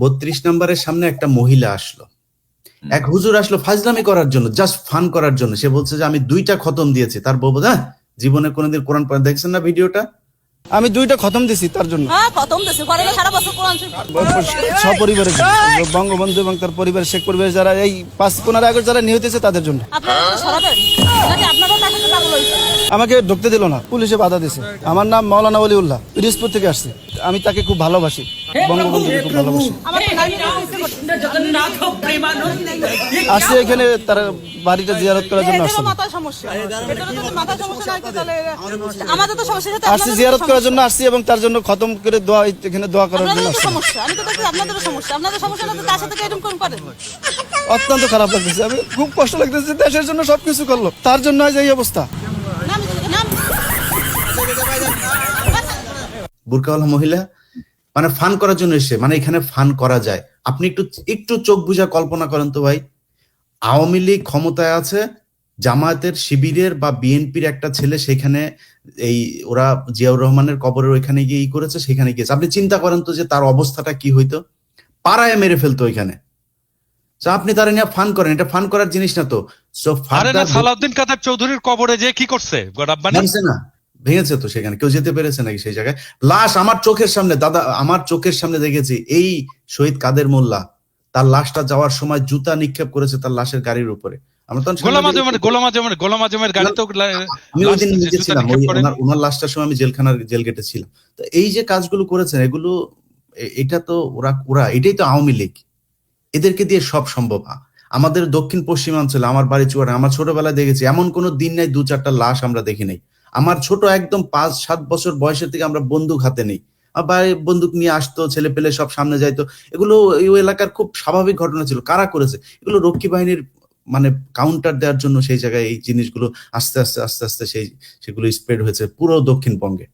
32 নম্বরের সামনে একটা মহিলা আসলো, এক হুজুর আসলো ফাজলামি করার জন্য, জাস্ট ফান করার জন্য। সে বলছে যে আমি 2টা খতম দিয়েছি। তার বউ বলে, হ্যাঁ জীবনে কোনোদিন কোরআন পড়া দেখছেন না ভিডিওটা? আমি 2টা খতম দিছি তার জন্য। হ্যাঁ খতম দিছি, পরে সারা বছর কোরআন শরীফ সপরিবারে বঙ্গবন্ধু এবং তার পরিবার, শেখ পরিবার যারা এই 5-15 আগস্ট যারা নিহত হয়েছে তাদের জন্য। আপনারা সরাবেন নাকি আপনারাও তাকে পাগল হইছে? আমাকে ঢুকতে দিল না, পুলিশে বাধা দিয়েছে। আমার নাম মাওলানা ওলিউল্লাহ, পিরোজপুর থেকে আসছি। আমি তাকে খুব ভালোবাসি, বঙ্গবন্ধুকে খুব ভালোবাসি। আসছি এখানে তার বাড়িটা জিয়ারত করার জন্য আসছি। মাথার সমস্যা, এটারও যদি মাথার সমস্যা নাই তাহলে আমাদের তো সমস্যা সাথে আসছি জিয়ারত করার জন্য আসছি এবং তার জন্য খতম করে দোয়া, এখানে দোয়া করার জন্য আপনাদের আসছি। সমস্যা, আমি তো দেখি আপনাদেরও সমস্যা। আপনাদের সমস্যা না তো তার সাথে এরকম কোন করেন? অত্যন্ত খারাপ লাগতেছে, আমি খুব কষ্ট লাগতেছে। দেশের জন্য সবকিছু করলো, তার জন্য আজ এই অবস্থা। বুরকাওয়ালা মহিলা মানে ফান করার জন্য এসে, মানে এখানে ফান করা যায়। আপনি একটু চোখ বুঝা কল্পনা করেন তো ভাই, আওয়ামী লীগ ক্ষমতায় আছে, জামায়াতের শিবিরের বা বিএনপির একটা ছেলে সেখানে এই ওরা জিয়াউর রহমানের কবরের ওইখানে গিয়ে করেছে, সেখানে গিয়েছে। আপনি চিন্তা করেন তো যে তার অবস্থাটা কি হইতো, পাড়ায় মেরে ফেলতো ওইখানে। আপনি তারা নিয়ে ফান করেন, এটা ফান করার জিনিস না তো। সালাউদ্দিন কাদের চৌধুরীর কবরে যে কি করছে না, ভেঙেছে তো, সেখানে কেউ যেতে পেরেছে নাকি সেই জায়গায়? লাশ আমার চোখের সামনে, দাদা আমার চোখের সামনে দেখেছি। এই শহীদ কাদের মোল্লা তার লাশটা যাওয়ার সময় জুতা নিক্ষেপ করেছে তার লাশের গাড়ির উপরে। আমরা তো গোলাম আজমের গাড়ি তো আমি ওই দিন নিজে ছিলাম, ওনার লাশটার সময় আমি জেল গেটে ছিলাম। তো এই যে কাজগুলো করেছেন এগুলো, এটা তো ওরা এটাই তো আওয়ামী লীগ, এদেরকে দিয়ে সব সম্ভব। আমাদের দক্ষিণ পশ্চিমাঞ্চলে, আমার বাড়ি চুয়াডাঙ্গা, আমার ছোটবেলায় দেখেছি এমন কোনো দিন নাই 2-4টা লাশ আমরা দেখি নাই। আমার ছোট একদম 5-7 বছর বয়সের থেকে আমরা বন্দুক হাতে নেই, আবার বন্দুক নিয়ে আসতো, ছেলে পেলে সব সামনে যাইতো। এগুলো এই এলাকার খুব স্বাভাবিক ঘটনা ছিল। কারা করেছে এগুলো? রক্ষী বাহিনীর মানে কাউন্টার দেওয়ার জন্য সেই জায়গায় এই জিনিসগুলো আস্তে আস্তে আস্তে আস্তে সেগুলো স্প্রেড হয়েছে পুরো দক্ষিণবঙ্গে।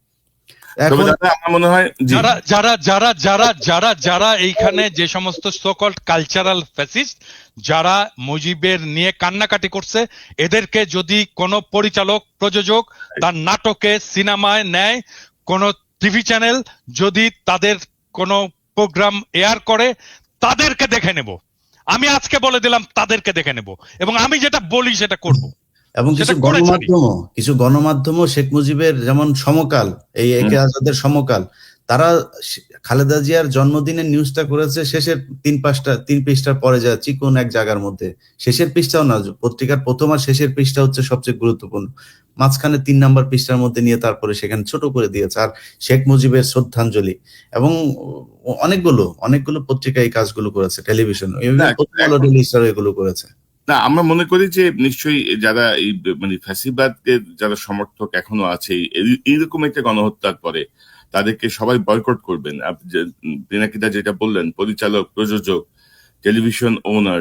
এখন আমার মনে হয় যারা যারা যারা যারা যারা যারা এইখানে যে সমস্ত সোকল্ড কালচারাল ফ্যাসিস্ট যারা মুজিবের নিয়ে কান্নাকাটি করছে, এদেরকে যদি কোনো পরিচালক প্রযোজক তার নাটকে সিনেমায় নেয়, কোন টিভি চ্যানেল যদি তাদের কোনো প্রোগ্রাম এয়ার করে, তাদেরকে দেখে নেব। আমি আজকে বলে দিলাম তাদেরকে দেখে নেব, এবং আমি যেটা বলি সেটা করব। এবং কিছু গণমাধ্যমও শেখ মুজিবের যেমন সমকাল, এই একে আজাদের সমকাল, তারা খালেদা জিয়ার জন্মদিনের নিউজটা করেছে শেষের 3 পৃষ্ঠার পরে যা চিকন এক জায়গার মধ্যে, শেষের পৃষ্ঠাও না, পত্রিকার প্রথম আর শেষের পৃষ্ঠা হচ্ছে সবচেয়ে গুরুত্বপূর্ণ, মাঝখানে 3 নাম্বার পৃষ্ঠার মধ্যে নিয়ে তারপরে সেখানে ছোট করে দিয়েছে। আর শেখ মুজিবের শ্রদ্ধাঞ্জলি, এবং অনেকগুলো পত্রিকা এই কাজগুলো করেছে, টেলিভিশন এগুলো করেছে। না, আমরা মনে করি যে নিশ্চয়ই যারা এই মানে ফ্যাসিবাদের যারা সমর্থক এখনো আছে, এইরকম একটা গণহত্যার পরে তাদেরকে সবাই বয়কট করবেন। পিনাকিদা যেটা বললেন, পরিচালক, প্রযোজক, টেলিভিশন ওনার,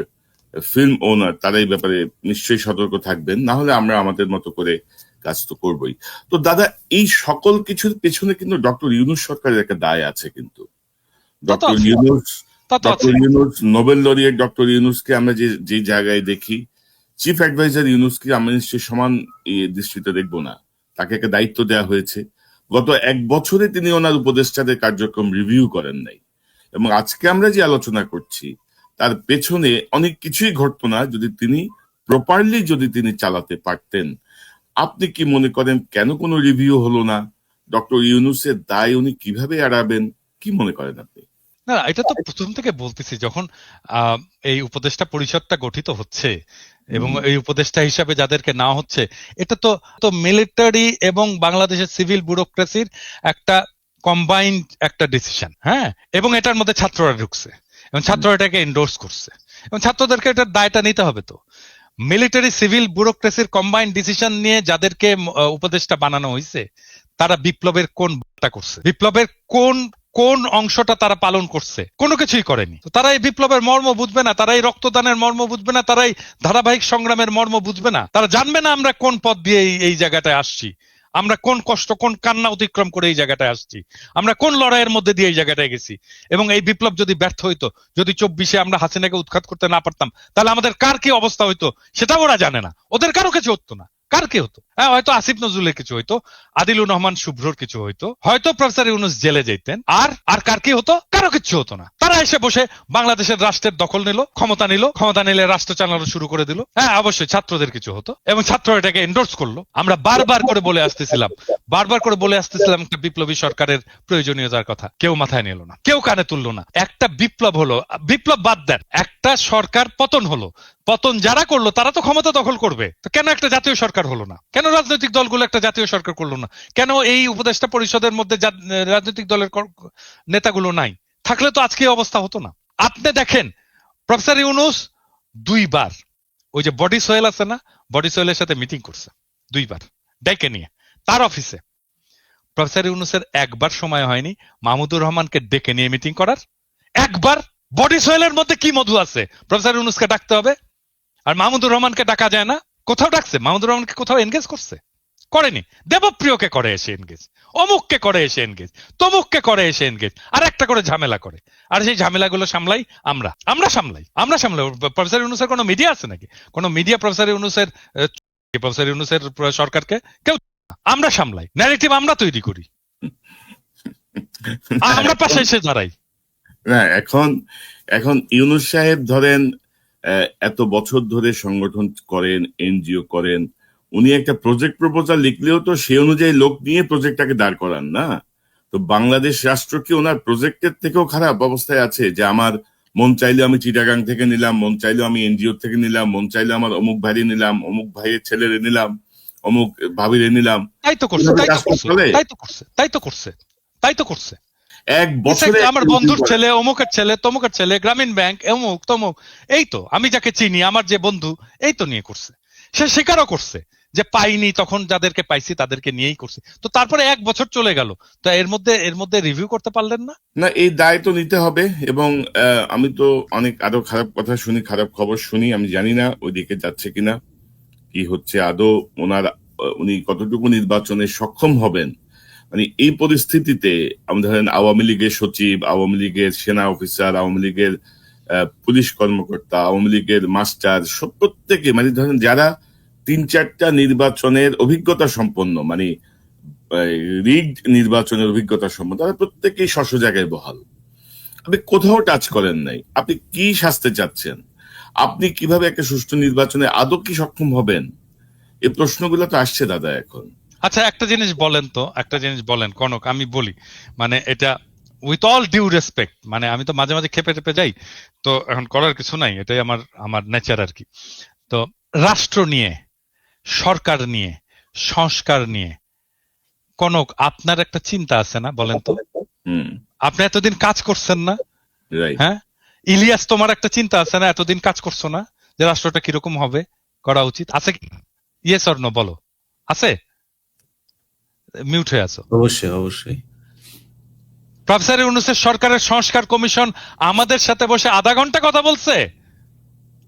ফিল্ম ওনার, তারা এই ব্যাপারে নিশ্চয়ই সতর্ক থাকবেন। না হলে আমরা আমাদের মতো করে কাজ তো করবোই। তো দাদা, এই সকল কিছুর পেছনে কিন্তু ডক্টর ইউনূস সরকারের একটা দায় আছে। কিন্তু doctor Yunus Nobel laureate doctor ইউনূসকে আমরা যে জায়গায় দেখি, চিফ অ্যাডভাইজার ইউনূসকে আমরা নিশ্চয়ই সমান দৃষ্টিতে দেখবো না। তাকে একটা দায়িত্ব দেওয়া হয়েছে। গত 1 বছরে তিনি ওনার উপদেষ্টাদের কার্যক্রম রিভিউ করেন নাই, এবং আজকে আমরা যে আলোচনা করছি তার পেছনে অনেক কিছুই ঘটতো না যদি তিনি প্রপারলি চালাতে পারতেন। আপনি কি মনে করেন কেন কোনো রিভিউ হলো না? ডক্টর ইউনূসের দায় উনি কিভাবে এড়াবেন, কি মনে করেন আপনি? না, এটা তো প্রথম থেকে বলতেছি, যখন এই উপদেষ্টা পরিষদটা গঠিত হচ্ছে এবং এই উপদেষ্টা হিসাবে যাদেরকে নেওয়া হচ্ছে, এটা তো মিলিটারি এবং বাংলাদেশের সিভিল ব্যুরোক্রেসির একটা কম্বাইন্ড একটা ডিসিশন। হ্যাঁ, এবং এটার মধ্যে ছাত্ররা ঢুকছে এবং ছাত্ররা এটাকে এন্ডোর্স করছে, এবং ছাত্রদেরকে এটার দায়টা নিতে হবে। তো মিলিটারি সিভিল ব্যুরোক্রেসির কম্বাইন্ড ডিসিশন নিয়ে যাদেরকে উপদেষ্টা বানানো হয়েছে, তারা বিপ্লবের কোন বার্তা করছে, বিপ্লবের কোন অংশটা তারা পালন করছে? কোনো কিছুই করেনি। তারা এই বিপ্লবের মর্ম বুঝবে না, তারা এই রক্তদানের মর্ম বুঝবে না, তারা এই ধারাবাহিক সংগ্রামের মর্ম বুঝবে না, তারা জানবে না আমরা কোন পথ দিয়ে এই জায়গাটায় আসছি, আমরা কোন কষ্ট, কোন কান্না অতিক্রম করে এই জায়গাটায় আসছি, আমরা কোন লড়াইয়ের মধ্যে দিয়ে এই জায়গাটায় গেছি। এবং এই বিপ্লব যদি ব্যর্থ হইতো, যদি 24-এ আমরা হাসিনাকে উৎখাত করতে না পারতাম, তাহলে আমাদের কার কি অবস্থা হইতো সেটাও ওরা জানে না। ওদের কারো কিছু হতো না, কার কি হতো। হ্যাঁ, হয়তো আসিফ নজরুলের কিছু হইতো, আদিলুর রহমান শুভ্রর কিছু হইতো, হয়তো প্রফেসর ইউনূস জেলে যেতেন, আর কার কি হতো? কারো কিচ্ছু হতো না। তারা এসে বসে বাংলাদেশের রাষ্ট্রের দখল নিল, ক্ষমতা নিলে রাষ্ট্র চালানো শুরু করে দিল। হ্যাঁ, অবশ্যই ছাত্রদের কিছু হতো এবং ছাত্র এটাকে এন্ডোর্স করলো। আমরা বারবার করে বলে আসতেছিলাম একটা বিপ্লবী সরকারের প্রয়োজনীয়তার কথা, কেউ মাথায় নিল না, কেউ কানে তুললো না। একটা বিপ্লব হলো, বিপ্লব বাদ দেন, একটা সরকার পতন হলো, পতন যারা করলো তারা তো ক্ষমতা দখল করবে, তো কেন একটা জাতীয় সরকার হলো না? কেন রাজনৈতিক দলগুলো একটা জাতীয় সরকার করলো না? কেন এই উপদেষ্টা পরিষদের মধ্যে রাজনৈতিক দলের নেতাগুলো নাই? থাকলে তো আজকে এই অবস্থা হতো না। আপনি দেখেন প্রফেসর ইউনূস 2 বার ওই যে বডি সোহেল আছে না, বডি সোহেলের সাথে মিটিং করছে 2 বার ডেকে নিয়ে তার অফিসে। প্রফেসর ইউনূসের একবার সময় হয়নি মাহমুদুর রহমানকে ডেকে নিয়ে মিটিং করার। একবার। বডি সোহেলের মধ্যে কি মধু আছে প্রফেসর ইউনূসকে ডাকতে হবে? আর মাহমুদুর রহমানকে ডাকা যায় না? কোথাও ডাকছে? মাহমুদুর রহমানকে কোথাও এনগেজ করছে? করেনি। দেবপ্রিয়কে করে এসে এনগেজ, অমুককে করে এসে এনগেজ, তমুককে করে এসে এনগেজ, আর একটা করে ঝামেলা করে। আর সেই ঝামেলাগুলো সামলাই আমরা সামলাই। প্রফেসর ইউনূসের কোনো মিডিয়া আছে নাকি? কোনো মিডিয়া প্রফেসর ইউনূসের সরকারকে কেউ? আমরা সামলাই, ন্যারেটিভ আমরা তৈরি করি, আমরা পাশে এসে দাঁড়াই। না, এখন ইউনূস সাহেব ধরেন এত বছর ধরে সংগঠন করেন, এনজিও করেন, উনি একটা প্রজেক্ট প্রপোজাল লিখলেও তো সেই অনুযায়ী লোক নিয়ে প্রজেক্টটাকে দাঁড় করান না। তো বাংলাদেশ রাষ্ট্র কি ওনার প্রজেক্টের থেকেও খারাপ অবস্থায় আছে? যে আমার মন চাইলে আমি চিটাগাং থেকে নিলাম, মন চাইলে আমি এনজিও থেকে নিলাম, মন চাইলে আমার অমুক ভাইরে নিলাম, অমুক ভাইয়ের ছেলেরে নিলাম, অমুক ভাবিরে নিলাম। তাই তো করছে। এক বছরে আমার বন্ধুর ছেলে, অমুকের ছেলে, তমুকের ছেলে, গ্রামীণ ব্যাংক, অমুক তমুক, এই তো আমি যাকে চিনি, আমার যে বন্ধু, এই তো নিয়ে করছে। সে স্বীকারও করছে যে পাইনি, তখন যাদেরকে পাইছি তাদেরকে নিয়েই করছে। তো তারপরে 1 বছর চলে গেল, তো এর মধ্যে রিভিউ করতে পারলেন না? না, এই দায় তো নিতে হবে। এবং আমি তো অনেক আরো খারাপ কথা শুনি, খারাপ খবর শুনি, আমি জানি না ওইদিকে যাচ্ছে কিনা, কি হচ্ছে আদৌ, উনি কতটুকু নির্বাচনে সক্ষম হবেন। মানে এই পরিস্থিতিতে আমি ধরেন আওয়ামী লীগের সচিব, আওয়ামী লীগের সেনা অফিসার, আওয়ামী লীগের পুলিশ কর্মকর্তা, আওয়ামী লীগের মাস্টার, সব প্রত্যেকে, মানে ধরেন যারা 3-4টা নির্বাচনের অভিজ্ঞতা সম্পন্ন, মানে রিগড নির্বাচনের অভিজ্ঞতা সম্পন্ন, তারা প্রত্যেকেই স্ব জায়গায় বহাল। আপনি কোথাও টাচ করেন নাই। আপনি কি শাস্তে চাচ্ছেন? আপনি কিভাবে একটা সুষ্ঠু নির্বাচনে আদৌ কি সক্ষম হবেন? এই প্রশ্নগুলো তো আসছে দাদা এখন। আচ্ছা, একটা জিনিস বলেন কনক, আমি বলি, মানে এটা উইথ অল ডিউ রেসপেক্ট, মানে আমি তো মাঝে মাঝে খেপে যাই, তো এখন করার কিছু নাই, এটাই আমার নেচার আর কি। তো রাষ্ট্র নিয়ে, সরকার নিয়ে, সংস্কার নিয়ে কনক, আপনার একটা চিন্তা আছে না? বলেন তো, আপনি এতদিন কাজ করছেন না? হ্যাঁ, ইলিয়াস, তোমার একটা চিন্তা আছে না? এতদিন কাজ করছো না যে রাষ্ট্রটা কিরকম হবে, করা উচিত আছে কি? ইয়েস অর নো বলো, আছে? মিউট হয়ে আছো। অবশ্যই। প্রফেসর ইউনূসের সরকারের সংস্কার কমিশন আমাদের সাথে বসে আধা ঘন্টা কথা বলছে,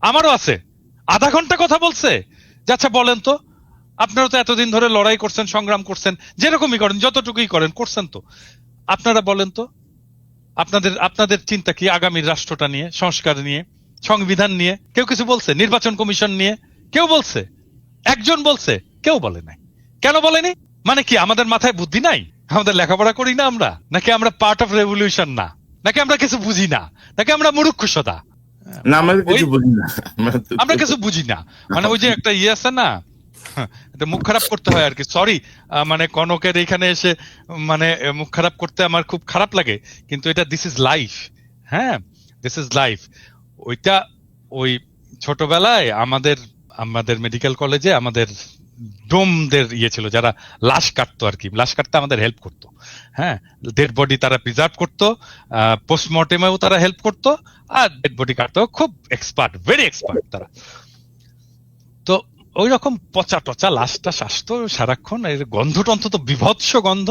আমারও আছে, আধা ঘন্টা কথা বলছে। আচ্ছা বলেন তো, আপনারা তো এতদিন ধরে লড়াই করছেন, সংগ্রাম করছেন, যেরকমই করেন, যতটুকুই করেন, করছেন তো, আপনারা বলেন তো আপনাদের চিন্তা কি আগামীর রাষ্ট্রটা নিয়ে, সংস্কার নিয়ে, সংবিধান নিয়ে? কেউ কিছু বলছে? নির্বাচন কমিশন নিয়ে কেউ বলছে? একজন বলছে? কেউ বলে নাই। কেন বলেনি? মানে কি আমাদের মাথায় বুদ্ধি নাই? আমাদের লেখাপড়া করি না আমরা? নাকি আমরা পার্ট অফ রেভলিউশন না? নাকি আমরা কিছু বুঝি না? নাকি আমরা মূর্খ সদা? না, আমরা কিছু বুঝি না। আমরা কিছু বুঝি না, মানে ওই যে একটা ইয়ে আছে না, এটা মুখ খারাপ করতে হয় আর কি, সরি, মানে কনকের এখানে এসে মানে মুখ খারাপ করতে আমার খুব খারাপ লাগে, কিন্তু এটা দিস ইজ লাইফ। হ্যাঁ, দিস ইজ লাইফ। ওইটা ওই ছোটবেলায় আমাদের মেডিকেল কলেজে আমাদের ডোমদের ইয়ে ছিল, যারা লাশ কাটতো আর কি, লাশ কাটতে আমাদের হেল্প করতো। হ্যাঁ, ডেড বডি তারা প্রিজার্ভ করতো, পোস্টমর্টেমেও তারা হেল্প করতো, আর ডেড বডি কাটতেও খুব এক্সপার্ট, ভেরি এক্সপার্ট তারা। তো ওই রকম পচা টচা লাশটা আসতো সারাক্ষণ, এর গন্ধ টন্ধ তো বিভৎস গন্ধ।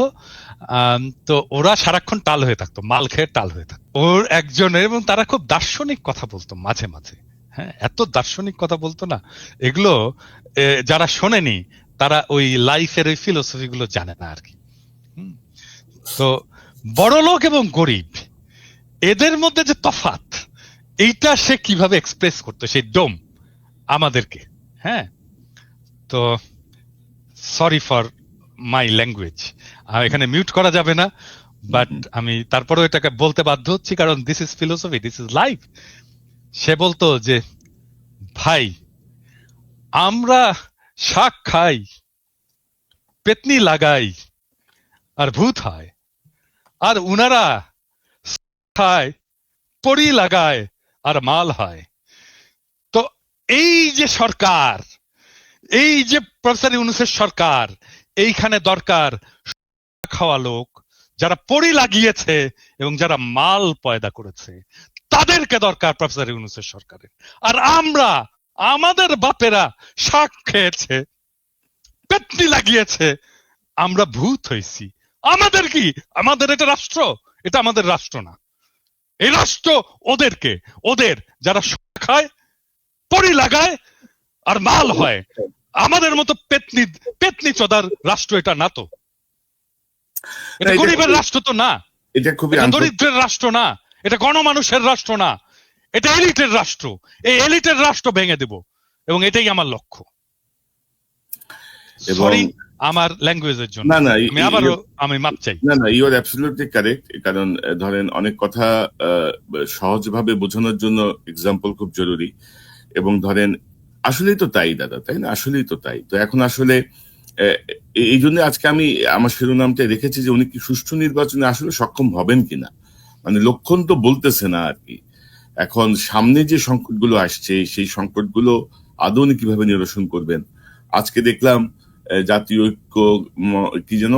তো ওরা সারাক্ষণ টাল হয়ে থাকতো, মাল খেয়ে টাল হয়ে থাকতো ওর একজনের, এবং তারা খুব দার্শনিক কথা বলতো মাঝে মাঝে। হ্যাঁ, এত দার্শনিক কথা বলতো না, এগুলো যারা শোনেনি তারা ওই লাইফের ওই ফিলোসফি গুলো জানে না আর কি। তো বড় লোক এবং গরিব, এদের মধ্যে যে তফাৎ, এইটা সে কিভাবে এক্সপ্রেস করতো সেই ডোম আমাদেরকে। হ্যাঁ, তো সরি ফর মাই ল্যাঙ্গুয়েজ, এখানে মিউট করা যাবে না, বাট আমি তারপরেও এটাকে বলতে বাধ্য হচ্ছি, কারণ this is philosophy, this is life. সে বলতো যে ভাই আমরা শাক খাই, পেতনি লাগাই আর ভূত হয়, আর উনারা খায়, পরি লাগায় আর মাল হয়। তো এই যে সরকার, এই যে প্রফেসর ইউনূসের সরকার, এইখানে দরকার খাওয়া লোক যারা পরি লাগিয়েছে এবং যারা মাল পয়দা করেছে, তাদেরকে দরকার প্রফেসর ইউনূসের সরকারের। আর আমরা, আমাদের বাপেরা শাক খেয়েছে, পেতনি লাগিয়েছে, আমরা ভূত হয়েছি। আমাদের কি? আমাদের এটা রাষ্ট্র? এটা আমাদের রাষ্ট্র না। এই রাষ্ট্র ওদেরকে, ওদের যারা খায়, পরি লাগায় আর মাল হয়। আমাদের মতো পেতনি পেতনি চোদার রাষ্ট্র এটা না তো। এটা গরিবের রাষ্ট্র তো না, এটা খুবই এটা দরিদ্রের রাষ্ট্র না, এটা গণমানুষের রাষ্ট্র না, এটা এলিটের রাষ্ট্র। এই এলিটের রাষ্ট্র ভেঙে দেব, এবং এটাই আমার লক্ষ্য। সরি আমার ল্যাঙ্গুয়েজের জন্য, না আমি আবারও আমি মাপ চাই। না ইউ আর অ্যাবসলিউটলি কারেক্ট। কারণ ধরেন অনেক কথা সহজভাবে বোঝানোর জন্য এক্সাম্পল খুব জরুরি, এবং ধরেন আসলেই তো তাই দাদা, তাই না? আসলেই তো তাই। তো এখন আসলে এই জন্য আজকে আমি আমার শিরোনামটা রেখেছি যে উনি কি সুষ্ঠু নির্বাচনে আসলে সক্ষম হবেন কিনা। মানে লক্ষণ তো বলতেছে না আর কি। এখন সামনে যে সংকটগুলো আসছে, সেই সংকটগুলো আদৌ উনি কিভাবে নিরসন করবেন। আজকে দেখলাম জাতীয় ঐক্য কি যেন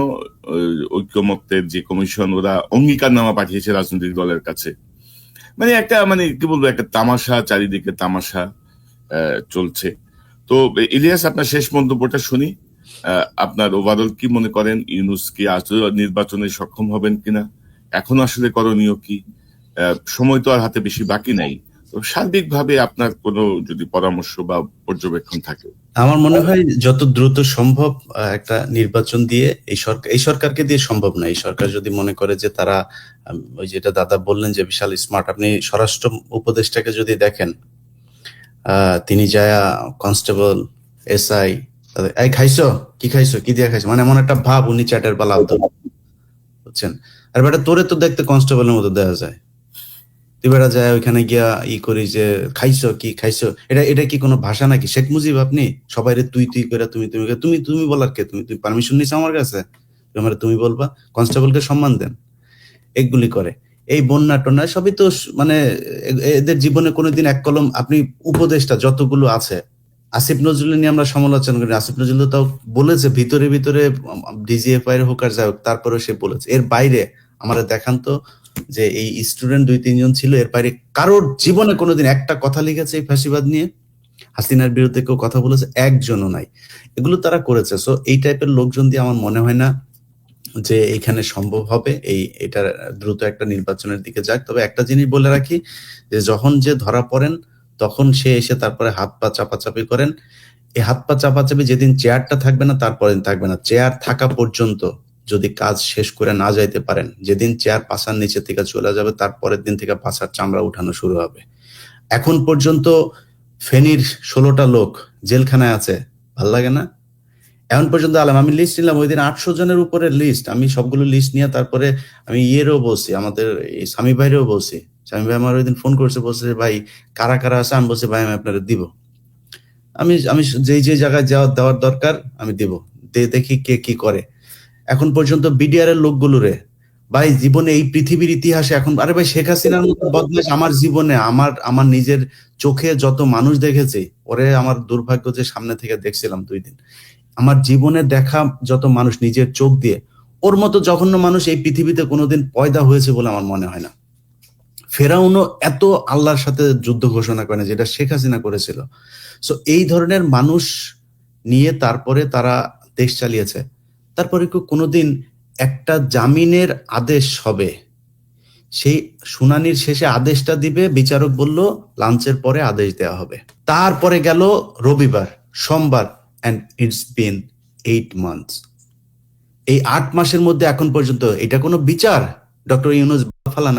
ঐক্যমত্যের যে কমিশন, ওরা অঙ্গীকারনামা পাঠিয়েছে রাজনৈতিক দলের কাছে। মানে একটা, মানে কি বলবো, একটা তামাশা, চারিদিকে তামাশা চলছে। তো ইলিয়াস, আপনার শেষ মন্তব্যটা শুনি। আপনার ওভারঅল কি মনে করেন, ইউনূস কি আসলে নির্বাচনে সক্ষম হবেন কিনা, এখন আসলে করণীয় কি? সময় তো আর হাতে বেশি বাকি নাই। তো সার্বিকভাবে আপনার কোনো যদি পরামর্শ বা পর্যবেক্ষণ থাকে। আমার মনে হয় যত দ্রুত সম্ভব একটা নির্বাচন দিয়ে, এই সরকারকে দিয়ে সম্ভব না। এই সরকার যদি মনে করে যে তারা, ওই যেটা দাদা বললেন যে বিশাল স্মার্ট, আপনি স্বরাষ্ট্র উপদেষ্টাকে যদি দেখেন, তিনি যায়া কনস্টেবল, এসআই, এই খাইছো কি, খাইছো কি দিয়ে খাইছো, মানে এমন একটা ভাব, উনি চ্যাটের বেলা বুঝছেন। আর বেটা তোরে তো দেখতে কনস্টেবলের মতো দেখা যায়, তুই বেটা যায় ওইখানে গিয়া করি যে খাইছো কি, খাইছো, এটা কি কোনো ভাষা নাকি? শেখ মুজিব আপনি সবাই তুই তুই করে, তুমি তুমি তুমি তুমি বলার কে? তুমি তুমি পারমিশন নিছো আমার কাছে, আমার তুমি বলবা? কনস্টেবলকে সম্মান দেন। এগুলি করে এই বন্যা টন্যা সবই তো মানে এদের জীবনে কোনোদিন এক কলম। আপনি উপদেষ্টা যতগুলো আছে, আসিফ নজরুল নিয়ে আমরা সমালোচনা করি, আসিফ নজরুল তাও বলেছে ভিতরে ভিতরে ডিজিএফআই এর হোক আর যাই হোক, তারপরে সে বলেছে। এর বাইরে আমাদের দেখান তো যে এই স্টুডেন্ট 2-3 জন ছিল, এর বাইরে কারোর জীবনে কোনোদিন একটা কথা লিখেছে এই ফ্যাসিবাদ নিয়ে? হাসিনার বিরুদ্ধে কেউ কথা বলেছে? একজনও নাই। এগুলো তারা করেছে। সো এই টাইপের লোকজন দিয়ে আমার মনে হয় না যে এখানে সম্ভব হবে এটা দ্রুত একটা নির্বাচনের দিকে যাক। তবে একটা জিনিস বলে রাখি, যে যখন যে ধরা পড়েন তখন সে এসে তারপরে হাত পা চাপাচাপি করেন। এই হাত পা চাপাচাপি যেদিন চেয়ারটা থাকবে না, তারপরে থাকবে না। চেয়ার থাকা পর্যন্ত যদি কাজ শেষ করে না যাইতে পারেন, যেদিন চেয়ার পাশার নিচে থেকে চলে যাবে, তারপরের দিন থেকে পাশার চামড়া উঠানো শুরু হবে। এখন পর্যন্ত ফেনীর 16টা লোক জেলখানায় আছে, ভাল লাগে না? এখন পর্যন্ত আমি লিস্ট নিলাম, ওই দিন 800 জনের উপরে লিস্ট। আমি সবগুলো লিস্ট নিয়ে তারপরে আমি ইয়েরও বলছি, আমাদের স্বামী ভাইরেও বলছি। স্বামী ভাই আমার ওই দিন ফোন করছে, বলছে ভাই কারা কারা আছে, আমি বলছি ভাই আমি আপনারা দিব, আমি আমি যে জায়গায় দেওয়ার দরকার আমি দিব, দেখি কে কি করে। এখন পর্যন্ত বিডিআর এর লোকগুলো রে ভাই, জীবনে এই পৃথিবীর ইতিহাসে এখন, আরে ভাই শেখ হাসিনার মতো বদমাশ আমার জীবনে, আমার নিজের চোখে যত মানুষ দেখেছি, ওরে আমার দুর্ভাগ্য যে সামনে থেকে দেখছিলাম 2 দিন। আমার জীবনে দেখা যত মানুষ নিজের চোখ দিয়ে, ওর মতো জঘন্য মানুষ এই পৃথিবীতে কোনোদিন পয়দা হয়েছে বলে আমার মনে হয় না। ফেরাউনও এত আল্লাহর সাথে যুদ্ধ ঘোষণা করে না যেটা শেখ হাসিনা করেছিল। সো এই ধরনের মানুষ নিয়ে তারপরে তারা দেশ চালিয়েছে। তারপরে কোনোদিন একটা জামিনের আদেশ হবে, সেই শুনানির শেষে আদেশটা দিবে, বিচারক বলল লাঞ্চের পরে আদেশ দেওয়া হবে। তারপরে গেল রবিবার, সোমবার, and it's been 8 months। এই 8 মাসের মধ্যে এখন পর্যন্ত এটা কোনো বিচার? ডক্টর ইউনূস ফালান,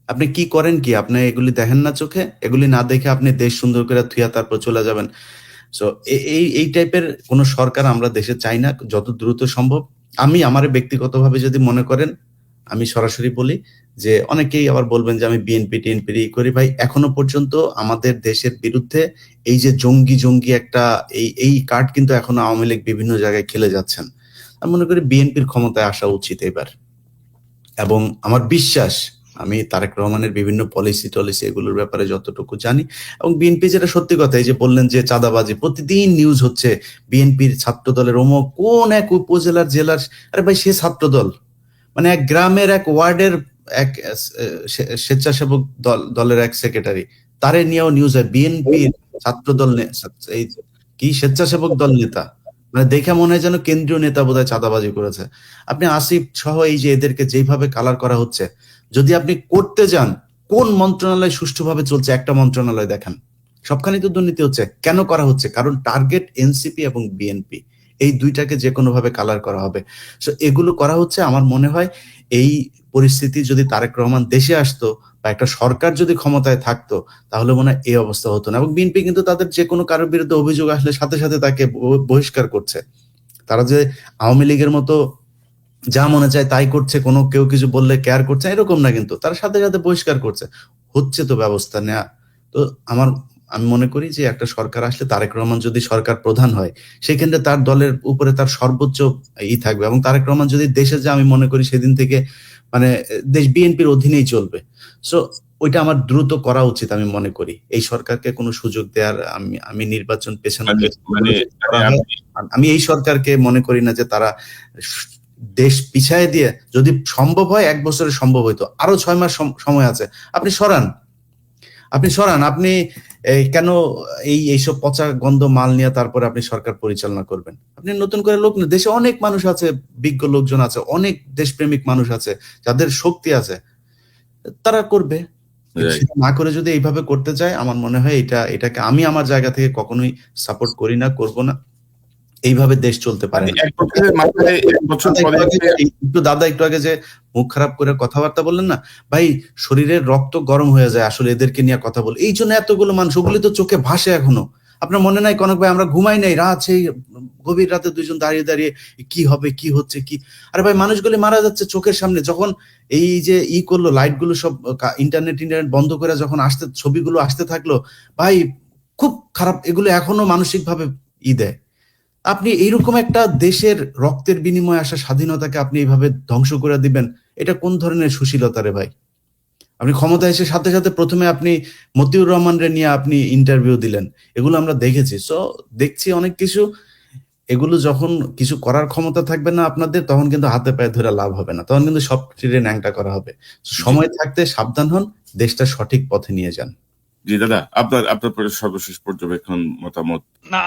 আপনি কি করেন কি? আপনি এগুলি দেখেন না চোখে? এগুলি না দেখে আপনি দেশ সুন্দর করে থুয়া তারপর চলে যাবেন? সো এই টাইপের কোন সরকার আমরা দেশে চাই না, যত দ্রুত সম্ভব। আমি আমার ব্যক্তিগতভাবে যদি মনে করেন, আমি সরাসরি বলি যে অনেকেই আবার বলবেন যে আমি বিএনপি টিএনপি করি, ভাই এখনো পর্যন্ত আমাদের দেশের বিরুদ্ধে এই যে জঙ্গি একটা এই কার্ড কিন্তু এখনো আওয়ামী লীগ বিভিন্ন জায়গায় খেলে যাচ্ছেন। আমি মনে করি বিএনপির ক্ষমতায় আসা উচিত এবার, এবং আমার বিশ্বাস আমি তারেক রহমানের বিভিন্ন পলিসি টলিসি এগুলোর ব্যাপারে যতটুকু জানি, এবং বিএনপি যেটা সত্যি কথা, এই যে বললেন যে চাঁদাবাজি, প্রতিদিন নিউজ হচ্ছে বিএনপির ছাত্র দলের অমুক কোন এক উপজেলার জেলার, আরে ভাই সে ছাত্র দল, মানে এক গ্রামের এক ওয়ার্ডের এক স্বেচ্ছাসেবক দলের এক সেক্রেটারি, তারে নিয়েও নিউজ হয় বিএনপির ছাত্র দল এই কি স্বেচ্ছাসেবক দল নেতা, মানে দেখে মনে হয় যেন কেন্দ্রীয় নেতা বোধহয় চাঁদাবাজি করেছে। আপনি আসিফ সহ এই যে এদেরকে যেভাবে কালার করা হচ্ছে, যদি আপনি করতে যান কোন মন্ত্রণালয় সুষ্ঠুভাবে চলছে, একটা মন্ত্রণালয় দেখান, সবখানে তো দুর্নীতি হচ্ছে। কেন করা হচ্ছে? কারণ টার্গেট এনসিপি এবং বিএনপি, এই দুইটাকে যে কোনো ভাবে কালার করা হবে। সো এগুলো করা হচ্ছে। আমার মনে হয় এই পরিস্থিতি যদি তারেক রহমান দেশে আসতো বা একটা সরকার যদি ক্ষমতায় থাকতো, তাহলে মনে হয় এই অবস্থা হতো না। এবং বিএনপি কিন্তু তাদের যে কোনো কারোর বিরুদ্ধে অভিযোগ আসলে সাথে সাথে তাকে বহিষ্কার করছে। তারা যে আওয়ামী লীগের মতো যা মনে চায় তাই করছে, কোনো কেউ কিছু বললে কেয়ার করছে এরকম না, কিন্তু তারা সাথে সাথে বহিষ্কার করছে। হচ্ছে তো ব্যবস্থা নেয়া। তো আমি মনে করি যে একটা সরকার আসলে, তারেক রহমান যদি সরকার প্রধান হয়, সেক্ষেত্রে তার দলের উপরে তার সর্বোচ্চ থাকবে। এবং তারেক রহমান যদি দেশে যায়, আমি মনে করি সেদিন থেকে মানে দেশ বিএনপির অধীনেই চলবে। সো ওইটা আমার দ্রুত করা উচিত। আমি মনে করি এই সরকারকে কোনো সুযোগ দেওয়ার, আমি নির্বাচন পেছনে আমি এই সরকারকে মনে করি না যে তারা দেশ পিছায় দিয়ে, যদি সম্ভব হয় 1 বছরে সম্ভব হইতো, আরো 6 মাস সময় আছে, আপনি সরান। আপনি কেন এইসব পচা গন্ধ মাল নিয়ে তারপরে আপনি সরকার পরিচালনা করবেন? আপনি নতুন করে লোক, দেশে অনেক মানুষ আছে, বিজ্ঞ লোকজন আছে, অনেক দেশপ্রেমিক মানুষ আছে, যাদের শক্তি আছে, তারা করবে। না করে যদি এইভাবে করতে চায়, আমার মনে হয় এটাকে আমি আমার জায়গা থেকে কখনোই সাপোর্ট করি না, করব না। এইভাবে দেশ চলতে পারে না। দাদা একটু আগে যে মুখ খারাপ করে কথাবার্তা বললেন না ভাই, শরীরের রক্ত গরম হয়ে যায় আসলে এদেরকে নিয়ে কথা বলে। এই জন্য এতগুলো মানুষ, ওগুলি তো চোখে ভাসে এখনো। আপনার মনে নাই কনক ভাই, আমরা ঘুমাই নাই রাত, সেই গভীর রাতে দুইজন দাঁড়িয়ে দাঁড়িয়ে কি হবে কি হচ্ছে কি, আরে ভাই মানুষগুলি মারা যাচ্ছে চোখের সামনে। যখন এই যে করলো, লাইট গুলো সব ইন্টারনেট বন্ধ করে যখন ছবিগুলো আসতে থাকলো, ভাই খুব খারাপ। এগুলো এখনো মানসিক ভাবে দেয়। আপনি এইরকম একটা দেশের রক্তের বিনিময়ে আসা স্বাধীনতাকে আপনি এইভাবে ধ্বংস করে দিবেন, এটা কোন ধরনের সুশীলতা রে ভাই? আপনি ক্ষমতায় এসে সাথে সাথে প্রথমে আপনি মতিউর রহমান রে নিয়ে আপনি ইন্টারভিউ দিলেন, এগুলো আমরা দেখেছি। সো দেখছি অনেক কিছু, এগুলো যখন কিছু করার ক্ষমতা থাকবে না আপনাদের, তখন কিন্তু হাতে পায়ে ধরে লাভ হবে না, তখন কিন্তু সব টিরে ন্যাংটা করা হবে। সময় থাকতে সাবধান হন, দেশটা সঠিক পথে নিয়ে যান। জি দাদা, আপনার সর্বশেষ পর্যবেক্ষণ মতামত। না,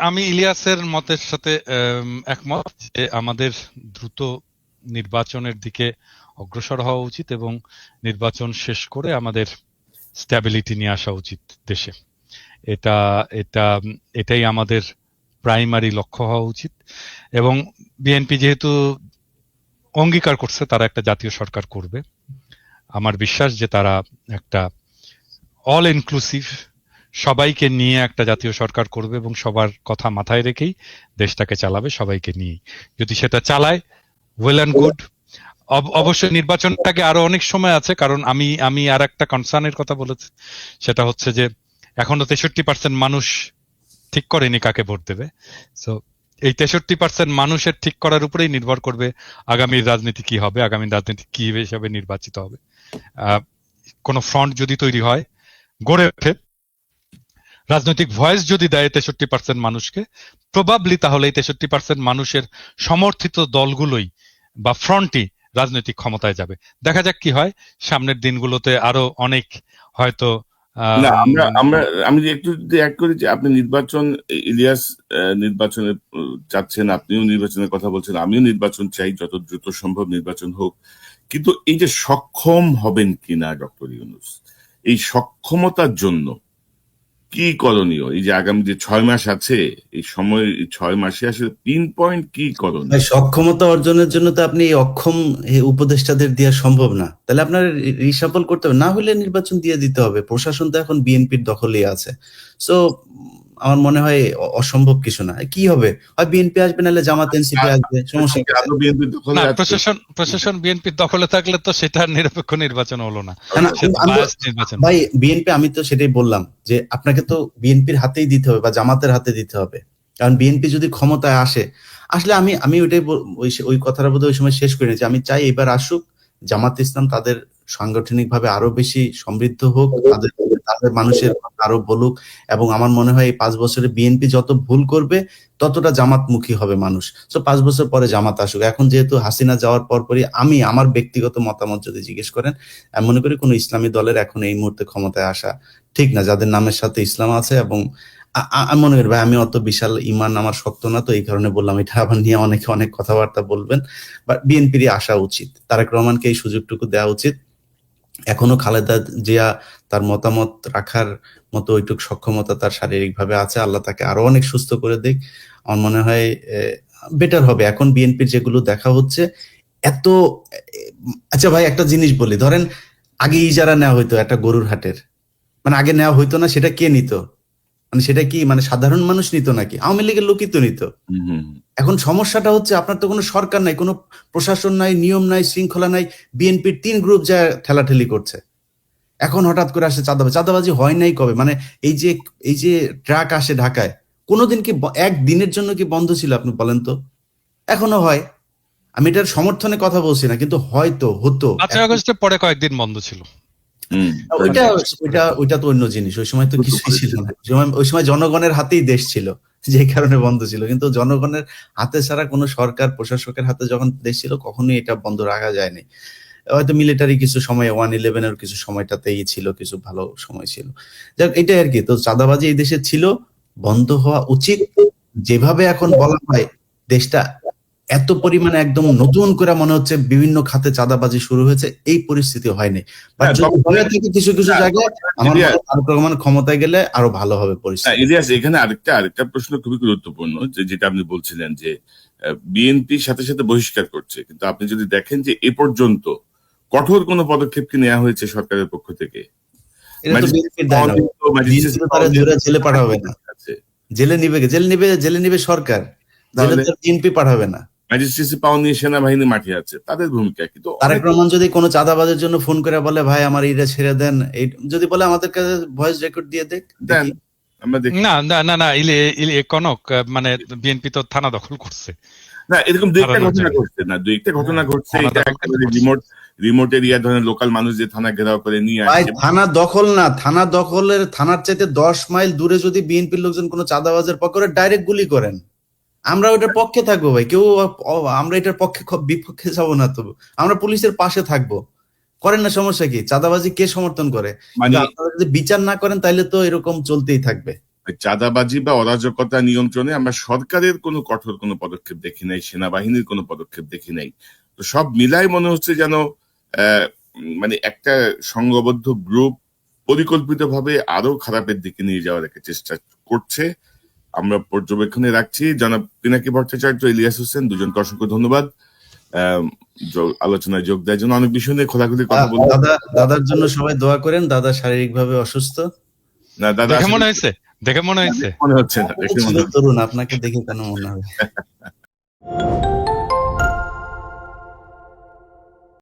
আমি ইলিয়াসের মতের সাথে একমত যে আমাদের দ্রুত নির্বাচনের দিকে অগ্রসর হওয়া উচিত এবং নির্বাচন শেষ করে আমাদের স্ট্যাবিলিটি নিয়ে আসা উচিত দেশে। এটাই আমাদের প্রাইমারি লক্ষ্য হওয়া উচিত। এবং বিএনপি যেহেতু অঙ্গীকার করছে তারা একটা জাতীয় সরকার করবে, আমার বিশ্বাস যে তারা একটা অল ইনক্লুসিভ, সবাইকে নিয়ে একটা জাতীয় সরকার করবে এবং সবার কথা মাথায় রেখেই দেশটাকে চালাবে, সবাইকে নিয়েই। যদি সেটা চালায়, ওয়েল অ্যান্ড গুড। অবশ্যই নির্বাচনটাকে আরো অনেক সময় আছে, কারণ আমি আর একটা কনসার্নের কথা বলেছি, সেটা হচ্ছে যে এখনো 63% মানুষ ঠিক করেনি কাকে ভোট দেবে। সো এই 63% মানুষের ঠিক করার উপরেই নির্ভর করবে আগামীর রাজনীতি কি হবে, আগামীর রাজনীতি কি হিসেবে নির্বাচিত হবে। কোন ফ্রন্ট যদি তৈরি হয়, গড়ে ওঠে, রাজনৈতিক ভয়েস যদি দেয় 63% মানুষকে, প্রবাবলি তাহলে এই 63% মানুষের সমর্থিত দলগুলোই বা ফ্রন্টই রাজনৈতিক ক্ষমতায় যাবে। দেখা যাক কি হয় সামনের দিনগুলোতে। আরো অনেক হয়তো আমি একটু অ্যাড করি যে আপনি ইলিয়াস নির্বাচনে চাচ্ছেন, আপনিও নির্বাচনের কথা বলছেন, আমিও নির্বাচন চাই, যত দ্রুত সম্ভব নির্বাচন হোক। কিন্তু এই যে সক্ষম হবেন কিনা ডক্টর ইউনূস, এই সক্ষমতার জন্য কি করণীয়? এই যে আগামী যে 6 মাস আছে, এই সময় 6 মাসে আসলে 3 পয়েন্ট কি করণীয়? সক্ষমতা অর্জনের জন্য তো আপনি অক্ষম উপদেষ্টাদের দেওয়া সম্ভব না, তাহলে আপনার রিসাফল করতে হবে, না হলে নির্বাচন দিয়ে দিতে হবে। প্রশাসন তো এখন বিএনপির দখলেই আছে। সো আমার মনে হয় অসম্ভব কিছু না। কি হবে, হয় বিএনপি আসবে, নাহলে জামাত এনসিপি আসবে, সমস্যা কি? আদৌ বিএনপি দখলে না, আছে? প্রশাসন বিএনপির দখলে থাকলে তো সেটা নিরপেক্ষ নির্বাচন হলো না, না, না, সেটা আমি তো- biased নির্বাচন। ভাই বিএনপি, আমি তো সেটাই বললাম যে আপনাকে তো বিএনপির হাতেই দিতে হবে বা জামাতের হাতে দিতে হবে। কারণ বিএনপি যদি ক্ষমতায় আসলে আমি ওইটাই ওই কথাটা বোধহয় ওই সময় শেষ করে নিয়েছি। আমি চাই এবার আসুক জামাত ইসলাম, তাদের সাংগঠনিকভাবে আরো বেশি সমৃদ্ধ হোক, তাদের মানুষের কথা আরো বলুক, এবং আমার মনে হয় এই 5 বছরে বিএনপি যত ভুল করবে ততটা জামাতমুখী হবে মানুষ। তো 5 বছর পরে জামাত আসুক। এখন যেহেতু হাসিনা যাওয়ার পরই আমার ব্যক্তিগত মতামত যদি জিজ্ঞেস করেন, আমি মনে করি কোনো ইসলামী দলের এখন এই মুহূর্তে ক্ষমতায় আসা ঠিক না, যাদের নামের সাথে ইসলাম আছে। এবং আমি মনে করি ভাই, আমি অত বিশাল ইমান আমার শক্ত না, তো এই কারণে বললাম। এটা আবার নিয়ে অনেকে অনেক কথাবার্তা বলবেন, বাট বিএনপিরই আসা উচিত, তারেক রহমানকে এই সুযোগটুকু দেওয়া উচিত। এখনো খালেদা জিয়া তার মতামত রাখার মতো ওইটুক সক্ষমতা তার শারীরিকভাবে আছে, আল্লাহ তাকে আরো অনেক সুস্থ করে দিক। আমার মনে হয় বেটার হবে। এখন বিএনপির যেগুলো দেখা হচ্ছে এত আচ্ছা ভাই, একটা জিনিস বলি, ধরেন আগে ইজারা নেওয়া হইতো একটা গরুর হাটের, মানে আগে নেওয়া হইতো না, সেটা কে নিত? মানে সেটা কি মানে সাধারণ মানুষ নিত নাকি আওয়ামী লীগের লোকই তো নিত? এখন সমস্যাটা হচ্ছে আপনার তো কোনো সরকার নাই, কোনো প্রশাসন নাই, নিয়ম নাই, শৃঙ্খলা নাই, বিএনপির 3 গ্রুপ যা ঠেলাঠেলি করছে। এখন হঠাৎ করে আসে চাঁদাবাজি হয় নাই কবে? মানে এই যে ট্রাক আসে ঢাকায়, কোনোদিন কি একদিনের জন্য কি বন্ধ ছিল আপনি বলেন তো? এখনো হয়। আমি এটার সমর্থনে কথা বলছি না, কিন্তু হয়তো হতো। 5 আগস্টের পরে কয়েকদিন বন্ধ ছিল। ওইটা তো অন্য জিনিস, ওই সময় তো কিছুই ছিল না। ওই সময় জনগণের হাতেই দেশ ছিল, যে কারণে বন্ধ ছিল। কিন্তু জনগণের হাতে ছাড়া কোনো সরকার প্রশাসকের হাতে যখন দেশ ছিল, কখনোই এটা বন্ধ রাখা যায়নি। হয়তো মিলিটারি কিছু সময় 1/11 কিছু সময়টাতেই ছিল, কিছু ভালো সময় ছিল। যাক, এটাই আর কি। তো চাঁদাবাজি এই দেশে ছিল, বন্ধ হওয়া উচিত। যেভাবে এখন বলা হয় দেশটা এত পরিমাণে একদম নতুন করে মনে হচ্ছে বিভিন্ন খাতে চাঁদাবাজি শুরু হয়েছে, এই পরিস্থিতি হয়নি। বাট যদি হয়ে থাকে কিছু কিছু জায়গায়, আমার মনে হয় তারেক রহমান ক্ষমতায় গেলে আরো ভালো হবে পরিস্থিতি। ইলিয়াস, এখানে আরেকটা প্রশ্ন খুবই গুরুত্বপূর্ণ, যেটা আপনি বলছিলেন যে বিএনপির সাথে সাথে বহিষ্কার করছে, কিন্তু আপনি যদি দেখেন যে এ পর্যন্ত কঠোর কোনো পদক্ষেপ কি নেওয়া হয়েছে সরকারের পক্ষ থেকে? এটা তো বিএনপির দায় না। বিএনপি তারা ধরে জেলে পাঠাবে না, জেলে নিবে সরকার, জেলে তো বিএনপি পাঠাবে না। ম্যাজিস্ট্রেসি পাওয়া নিয়ে সেনাবাহিনী মাঠে আছে, তাদের ভূমিকা কি? তো তারেক রহমান যদি কোনো চাঁদাবাজের জন্য ফোন করে বলে ভাই আমার এটা ছেড়ে দেন, এই যদি বলে আমাদের কাছে ভয়েস রেকর্ড দিয়ে দেন, আমরা দেখি। না না না না, কনক, মানে বিএনপি তো থানা দখল করছে। না, এরকম দুই একটা ঘটনা ঘটছে, না দুই একটা ঘটনা ঘটছে। এটা একেবারে রিমোট এরিয়া, ধরেন লোকাল মানুষ যে থানা ঘেরাও করে নিয়ে ভাই আসছে। থানা দখল না, থানার চাইতে 10 মাইল দূরে যদি বিএনপির লোকজন কোনো চাঁদাবাজের পক্ষে ডাইরেক্ট গুলি করেন, আমরা ওইটার পক্ষে থাকবো ভাই। আমরা এটার পক্ষে বিপক্ষে যাবো না, তো আমরা পুলিশের পাশে থাকবো। করেন না, সমস্যা কি? চাঁদাবাজি কে সমর্থন করে? মানে আপনারা যদি বিচার না করেন তাহলে তো এরকম চলতেই থাকবে। চাঁদাবাজি বা অরাজকতা নিয়ন্ত্রণে আমরা সরকারের কোনো কঠোর কোনো পদক্ষেপ দেখি নাই, সেনাবাহিনীর কোনো পদক্ষেপ দেখি নাই। তো সব মিলাই মনে হচ্ছে যেন মানে একটা সংঘবদ্ধ গ্রুপ পরিকল্পিতভাবে আরো খারাপের দিকে নিয়ে যাওয়ার একটা চেষ্টা করছে। আমরা পর্যবেক্ষণে রাখছি। জনাব পিনাকি ভট্টাচার্য, ইলিয়াস হোসেন, দুজনকে অসংখ্য ধন্যবাদ আলোচনায় যোগ দেওয়ার জন্য। অনেক বিষয় নিয়ে খোলাখুলি কথা বলবো। দাদার জন্য সবাই দোয়া করেন, দাদা শারীরিকভাবে অসুস্থ। না দাদা, দেখে মনে হয়েছে মনে হচ্ছে না, তরুণ, আপনাকে দেখে কেন মনে হবে?